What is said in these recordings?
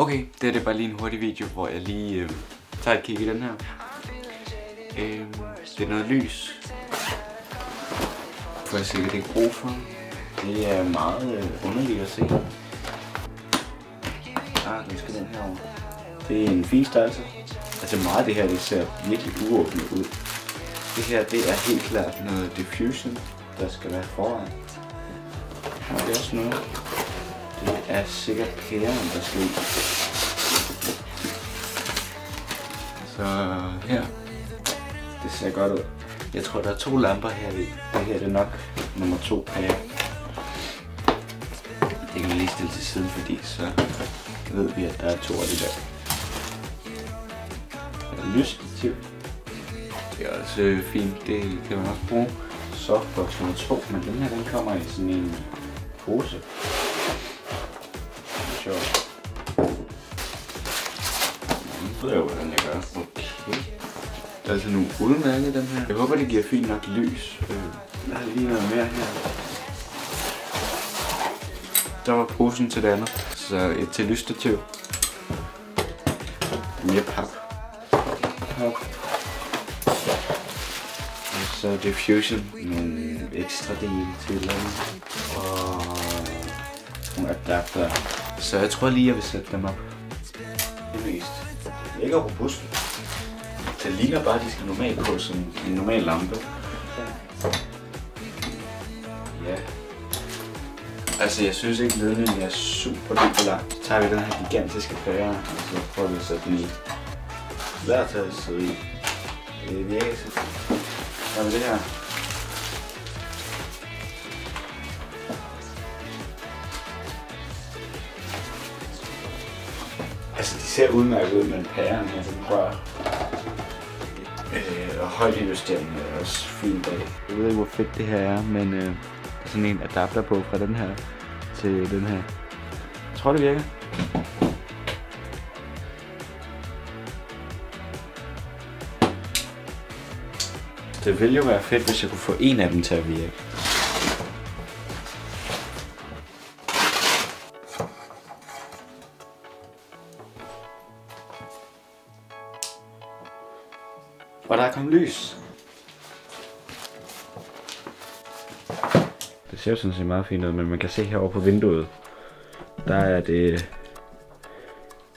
Okay, det er bare lige en hurtig video, hvor jeg lige tager et kig i den her. Det er noget lys. Får jeg sikkert ikke brug for. Det er meget underligt at se. Den skal den her over. Det er en fin størrelse. Altså meget af det her, det ser virkelig uåbnet ud. Det her, det er helt klart noget diffusion, der skal være foran. Og det er også noget. Det er sikkert pæren, der skal i. Så her. Det ser godt ud. Jeg tror, der er 2 lamper her i. Det her det er nok nummer 2 pære. Det kan vi lige stille til siden, fordi så ved vi, at der er 2 af de der. Lysstativ. Det er også fint. Det kan man også bruge. Softbox nummer 2, men den her den kommer i sådan en pose. Sjovt. Nu ved jeg, hvordan jeg gør. Okay. Der er altså nogle udmærket den her. Jeg håber, det giver fint nok lys. Der er lige noget mere her. Der var posen til det andet. Så et til lysstativ. Mere pap. Og så diffusion. Nogle ekstra dele til eller andet. Og nogle adapter. Så jeg tror lige, jeg vil sætte dem op. Det mest. Det er ikke robust. Det ligner bare, at de skal normalt på som en normal lampe. Ja. Altså, jeg synes ikke, ledningen er super dybt lang. Så tager vi den her gigantiske pære, og så prøver vi at sætte den i. Lad os tage det sidde i. Det virker ikke. Så har vi det her. Altså, de ser udmærket ud med en pære her, den rør. Og højdejusteringen er også fint bag. Jeg ved ikke, hvor fedt det her er, men der er sådan en adapter på fra den her til den her. Jeg tror, det virker. Det ville jo være fedt, hvis jeg kunne få en af dem til at virke. Og der er kommet lys. Det ser jo sådan set meget fint ud, men man kan se herovre på vinduet, der er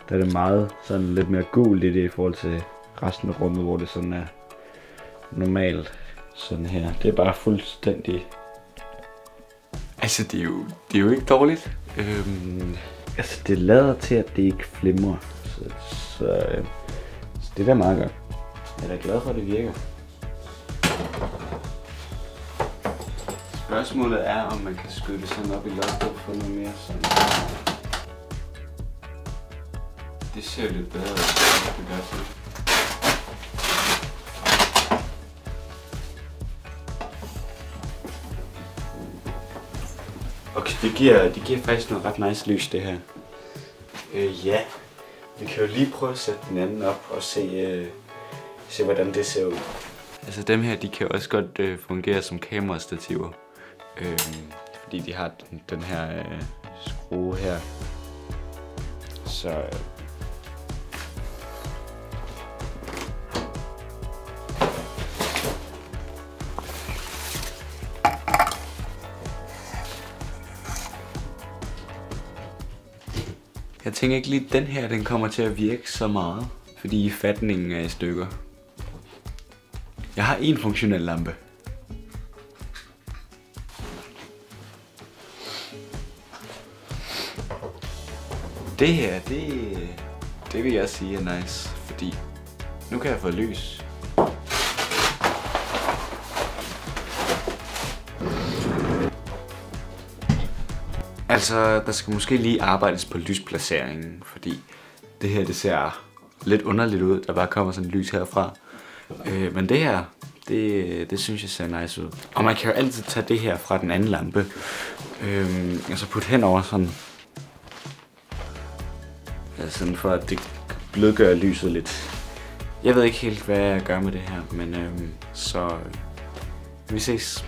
det meget sådan lidt mere gult i det i forhold til resten af rummet, hvor det sådan er normalt sådan her. Det er bare fuldstændig. Altså det er jo ikke dårligt. Altså det lader til, at det ikke flimrer, så det er da meget godt. Jeg er da glad for, at det virker. Spørgsmålet er, om man kan skyde det sådan op i loftet og få noget mere sådan. Det ser lidt bedre ud, det gør sådan. Okay, det giver faktisk noget ret nice lys, det her. Ja, vi kan jo lige prøve at sætte den anden op og se hvordan det ser ud. Altså dem her, de kan også godt fungere som kamerastativer. Fordi de har den her skrue her. Så jeg tænker ikke lige, at den her den kommer til at virke så meget, fordi fatningen er i stykker. Jeg har en funktionel lampe. Det her, det vil jeg sige er nice, fordi nu kan jeg få lys. Altså, der skal måske lige arbejdes på lysplaceringen, fordi det her, det ser lidt underligt ud, der bare kommer sådan lys herfra. Men det her, det synes jeg ser nice ud. Og man kan jo altid tage det her fra den anden lampe, og så putte henover sådan. Altså sådan for at det blødgør lyset lidt. Jeg ved ikke helt, hvad jeg gør med det her, men så vi ses.